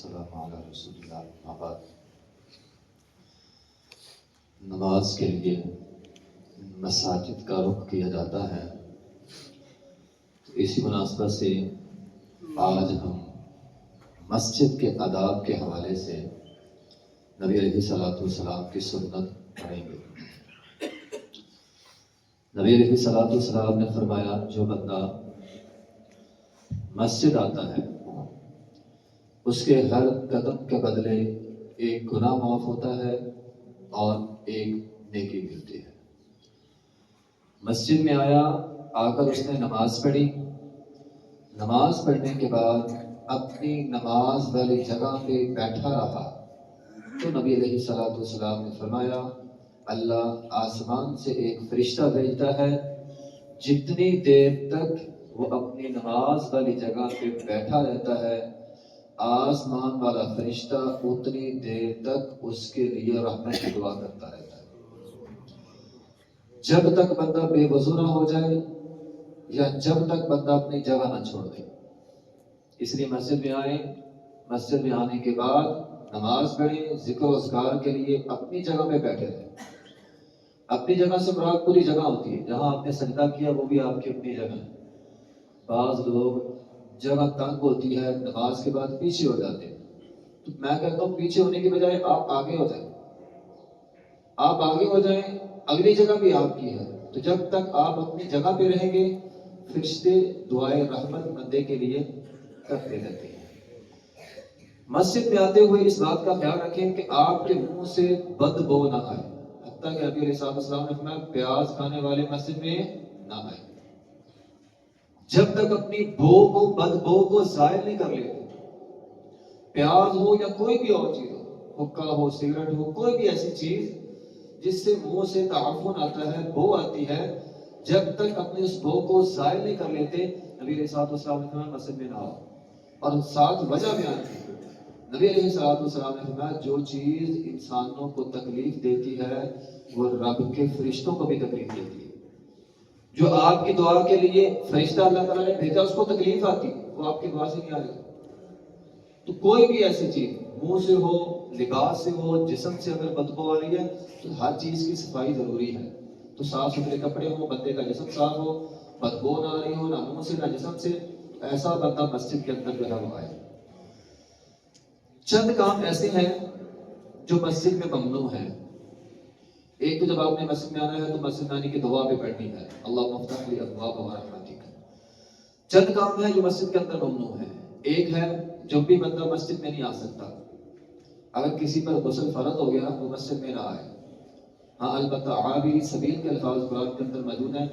والسلام علی رسول اللہ اما بعد۔ نماز کے لیے مساجد کا رخ کیا جاتا ہے، تو اسی مناسبت سے آج ہم مسجد کے آداب کے حوالے سے نبی علیہ الصلوۃ والسلام کی سنت پڑھیں گے۔ نبی علیہ الصلوۃ والسلام نے فرمایا، جو بندہ مسجد آتا ہے اس کے ہر قدم کے بدلے ایک گناہ معاف ہوتا ہے اور ایک نیکی ملتی ہے۔ مسجد میں آیا، آ کر اس نے نماز پڑھی، نماز پڑھنے کے بعد اپنی نماز والی جگہ پہ بیٹھا رہا تو نبی علیہ الصلوۃ والسلام نے فرمایا، اللہ آسمان سے ایک فرشتہ بھیجتا ہے، جتنی دیر تک وہ اپنی نماز والی جگہ پہ بیٹھا رہتا ہے آسمان والا فرشتہ اتنی دیر تک اس کے لیے رحمت کی دعا کرتا رہتا ہے، جب تک بندہ بے وضو نہ ہو جائے یا جب تک بندہ اپنی جگہ نہ چھوڑ دے۔ اس لیے مسجد میں آئیں، مسجد میں آنے کے بعد نماز پڑھیں، ذکر و اذکار کے لیے اپنی جگہ پہ بیٹھے رہیں۔ اپنی جگہ سے مراد پوری جگہ ہوتی ہے، جہاں آپ نے سجدہ کیا وہ بھی آپ کی اپنی جگہ ہے۔ بعض لوگ جگہ تنگ ہوتی ہے، نماز کے بعد پیچھے ہو جاتے ہیں، تو میں کہتا ہوں پیچھے ہونے کی بجائے آپ آگے ہو جائیں، آپ آگے ہو جائیں، اگلی جگہ بھی آپ کی ہے، تو جب تک آپ اپنی جگہ پہ رہیں گے فرشتے دعائے رحمت بندے کے لیے کرتے رہتے ہیں۔ مسجد میں آتے ہوئے اس بات کا خیال رکھیں کہ آپ کے منہ سے بدبو نہ آئے، حتیٰ کہ نبی علیہ السلام نے فرمایا پیاز کھانے والے مسجد میں نہ آئے، جب تک اپنی بو کو بدبو کو ظاہر نہیں کر لیتے۔ پیاز ہو یا کوئی بھی اور چیز ہو، حقہ ہو، سگریٹ ہو، کوئی بھی ایسی چیز جس سے منہ سے تعفن آتا ہے، بو آتی ہے، جب تک اپنے اس بو کو ظاہر نہیں کر لیتے نبی علیہ السلام نے فرمایا مسجد میں نہ آؤ۔ اور ساتھ وجہ بیان کی، نبی علیہ السلام نے فرمایا جو چیز انسانوں کو تکلیف دیتی ہے وہ رب کے فرشتوں کو بھی تکلیف دیتی ہے۔ جو آپ کی دعا کے لیے فرشتہ اللہ تعالیٰ نے بھیجا اس کو تکلیف آتی، وہ آپ کی دعا سے نہیں آ رہی۔ تو کوئی بھی ایسی چیز منہ سے ہو، لباس سے ہو، جسم سے اگر بدبو آ رہی ہے تو ہر چیز کی صفائی ضروری ہے۔ تو صاف ستھرے کپڑے ہوں، بندے کا جسم صاف ہو، بدبو نہ آ رہی ہو، نہ منہ سے نہ جسم سے، ایسا بندہ مسجد کے اندر جو ہے وہ آئے۔ چند کام ایسے ہیں جو مسجد میں ممنوع ہیں۔ ایک تو جب آپ نے مسجد میں آنا ہے تو مسجد میں آنے کی دعا بھی پڑھنی ہے، اللہم افتح لی ابواب رحمتک۔ چند کام ہیں جو مسجد کے اندر ممنوع ہیں۔ ایک ہے جب بھی بندہ مسجد میں نہیں آ سکتا، اگر کسی پر غسل فرض ہو گیا وہ مسجد میں نہ آئے۔ ہاں البتہ عابر سبیل کے الفاظ قرآن کے اندر موجود ہیں،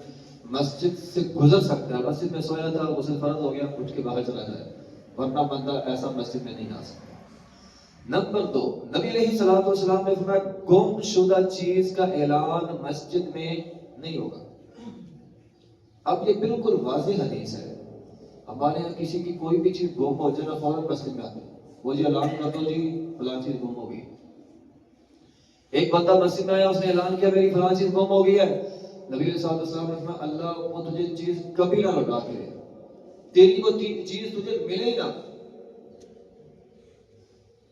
مسجد سے گزر سکتا ہے، مسجد میں سویا تھا غسل فرض ہو گیا اٹھ کے باہر چلا جائے، ورنہ بندہ ایسا مسجد میں نہیں آ سکتا۔ نمبر 2، نبی علیہ الصلوۃ والسلام نے فرمایا گم شدہ چیز کا اعلان مسجد میں نہیں ہوگا۔ اب یہ بالکل واضح حدیث ہے، ہمارے یہاں کسی کی کوئی بھی چیز گم ہو جائے نا فوراً مسجد میں آتے ہیں، وہ جی اعلان کر دو جی فلاں چیز گم ہو گئی۔ ایک بندہ مسجد میں آیا، اس نے اعلان کیا میری فلاں چیز گم ہو گئی ہے، نبی علیہ الصلوۃ والسلام نے فرمایا اللہ وہ تجھے چیز کبھی نہ لوٹا کے دے، تیری وہ چیز تجھے ملے ہی نہ۔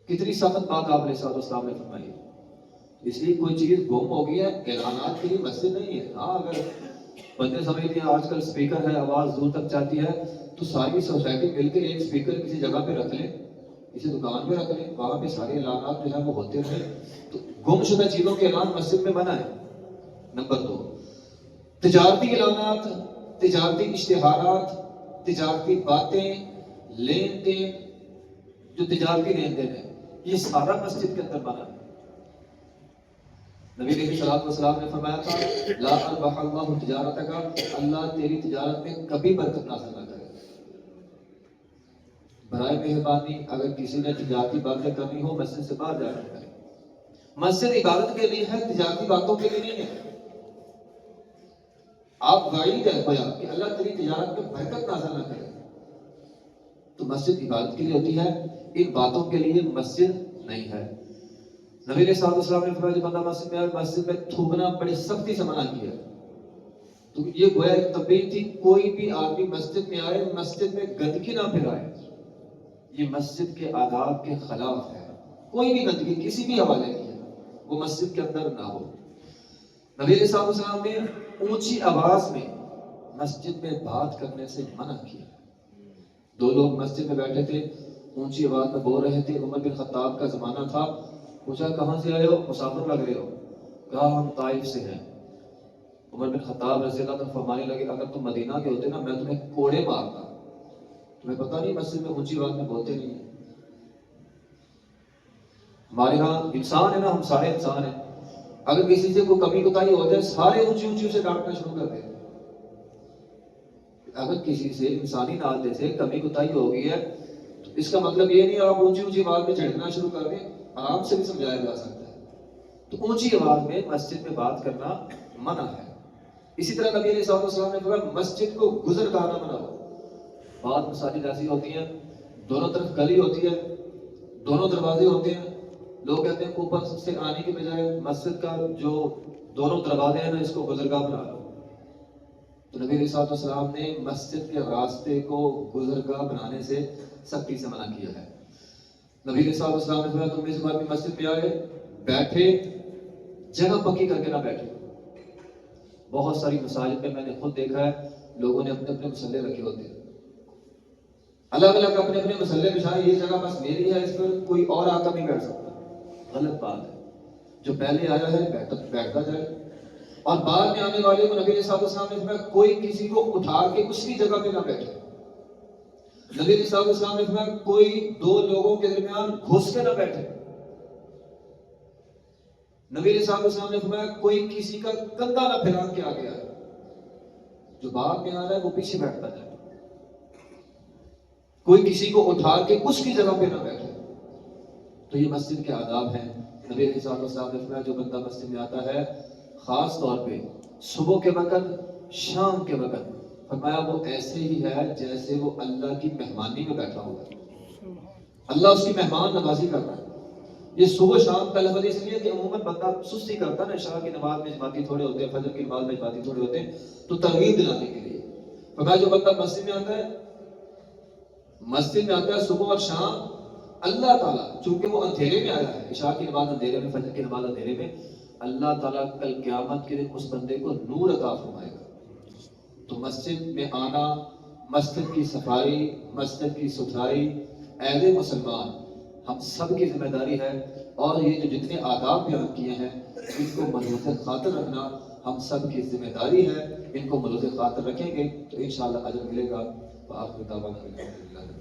کتنی سخت بات آپ علیہ السلام نے فرمائی۔ اس لیے کوئی چیز گم ہو گئی ہے اعلانات کے لیے مسجد نہیں ہے۔ ہاں اگر بندے سمجھتے ہیں آج کل اسپیکر ہے، آواز دور تک جاتی ہے، تو ساری سوسائٹی مل کے ایک اسپیکر کسی جگہ پہ رکھ لیں، کسی دکان پہ رکھ لیں، وہاں پہ سارے اعلانات جو ہے وہ ہوتے رہے، تو گم شدہ چیزوں کے اعلان مسجد میں منع ہے۔ نمبر 2، تجارتی اعلانات، تجارتی اشتہارات، تجارتی باتیں، لین دین، جو تجارتی لین دین ہے یہ سارا مسجد کے اندر منع ہے۔ نبی علیہ الصلوۃ والسلام نے فرمایا تھا لا اربح اللہ تجارتک، اللہ تیری تجارت میں کبھی برکت نازل نہ کرے۔ برائے مہربانی اگر کسی نے تجارتی باتیں کرنی ہو مسجد سے باہر جا کر کرے۔ مسجد عبادت کے لیے ہے، تجارتی باتوں کے لیے نہیں ہے۔ آپ وعید ہے گویا کہ اللہ تیری تجارت میں برکت نازل نہ کرے، تو مسجد عبادت کے لیے ہوتی ہے، ان باتوں کے لیے مسجد نہیں ہے۔ نبی علیہ السلام نے فرمایا جو بندہ مسجد میں آئے مسجد میں تھوکنا بڑی سختی سے منع کیا، تو یہ گویا ایک تنبیہ تھی، کوئی بھی آدمی مسجد میں آئے مسجد میں گندگی نہ پھیلائے، یہ مسجد کے آداب کے خلاف ہے. کوئی بھی گندگی کسی بھی حوالے کی ہے وہ مسجد کے اندر نہ ہو. نبی علیہ السلام نے اونچی آواز میں مسجد میں بات کرنے سے منع کیا. دو لوگ مسجد میں بیٹھے تھے، اونچی آواز میں بول رہے تھے. عمر بن خطاب کا زمانہ تھا. پوچھا کہاں سے آئے ہو؟ مسافر لگ رہے ہو. کہا ہم طائف سے ہیں. عمر بن خطاب رضی اللہ عنہ فرمانے لگے اگر تم مدینہ کے ہوتے نا میں تمہیں کوڑے مارتا. تمہیں پتہ نہیں مسجد میں اونچی آواز میں بولتے نہیں ہیں. ہمارے ہاں انسان ہے نا، ہم سارے انسان ہیں. اگر کسی سے کوئی کمی کوتاہی ہو جائے سارے اونچی اونچی سے ڈانٹنا شروع کر دیتے. اگر کسی سے انسانی ناطے سے کمی کوتاہی ہو گئی ہے تو اس کا مطلب یہ نہیں آپ اونچی اونچی آواز میں جھڑکنا شروع کر دیں. آرام سے بھی سمجھایا جا سکتا ہے. تو اونچی آواز میں مسجد میں بات کرنا منع ہے. اسی طرح نبی علیہ السلام نے فرمایا مسجد کو گزرگانا منع ہو. بعض مساجد ایسی ہوتی ہیں دونوں طرف گلی ہوتی ہے، دونوں دروازے ہوتے ہیں. لوگ کہتے ہیں اوپر سے آنے کے بجائے مسجد کا جو دونوں دروازے ہیں نا اس کو گزرگاہ بنا لو. تو نبی علیہ السلام نے مسجد کے راستے کو گزرگاہ بنانے سے سختی سے منع کیا ہے. نبی علیہ السلام نے فرمایا تم میں سے کوئی مسجد میں آئے بیٹھے جگہ پکی کر کے نہ بیٹھے. بہت ساری مساجد میں نے خود دیکھا ہے لوگوں نے اپنے اپنے مسلے رکھے ہوتے ہیں، الگ الگ اپنے اپنے مسلے بچھائے. یہ جگہ بس میری ہے، اس پر کوئی اور آ کر نہیں بیٹھ سکتا. غلط بات ہے. جو پہلے آیا ہے بیٹھتا جائے. اور بعد میں آنے والے کو نبی علیہ السلام نے فرمایا کوئی کسی کو اٹھا کے اس کی جگہ پہ نہ بیٹھے. نبی علیہ السلام نے فرمایا کوئی دو لوگوں کے درمیان گھس کے نہ بیٹھے. نبی علیہ السلام نے فرمایا کوئی کسی کا کندھا نہ پھیلا کے آگے آئے. جو بعد میں آ رہا ہے وہ پیچھے بیٹھتا جائے. کوئی کسی کو اٹھا کے اس کی جگہ پہ نہ بیٹھے. تو یہ مسجد کے آداب ہیں. نبی علیہ السلام نے فرمایا جو بندہ مسجد میں آتا ہے خاص طور پہ صبح کے وقت شام کے وقت فرمایا وہ ایسے ہی ہے جیسے وہ اللہ کی مہمانی میں بیٹھا ہوا ہے. اللہ اس کی مہمان نوازی کر رہا ہے. یہ صبح شام کا لفظ اس لیے کہ عموماً بندہ سستی کرتا ہے نا، عشاء کی نماز میں جماعتی تھوڑے ہوتے ہیں، فجر کی نماز میں جماعتی تھوڑے ہوتے ہیں، تو ترغیب دلانے کے لیے فرمایا جو بندہ مسجد میں آتا ہے صبح اور شام اللہ تعالیٰ چونکہ وہ اندھیرے میں آیا ہے، عشاء کی نماز اندھیرے میں، فجر کی نماز اندھیرے میں، اللہ تعالیٰ کل قیامت کے دن اس بندے کو نور عطا فرمائے گا. تو مسجد میں آنا، مسجد کی صفائی، مسجد کی ستھرائی اہل مسلمان ہم سب کی ذمہ داری ہے. اور یہ جو جتنے آداب بیان کیے ہیں ان کو ملحوظ خاطر رکھنا ہم سب کی ذمہ داری ہے. ان کو ملحوظ خاطر رکھیں گے تو انشاءاللہ اجر ملے گا. وآخر دعوانا الحمدللہ.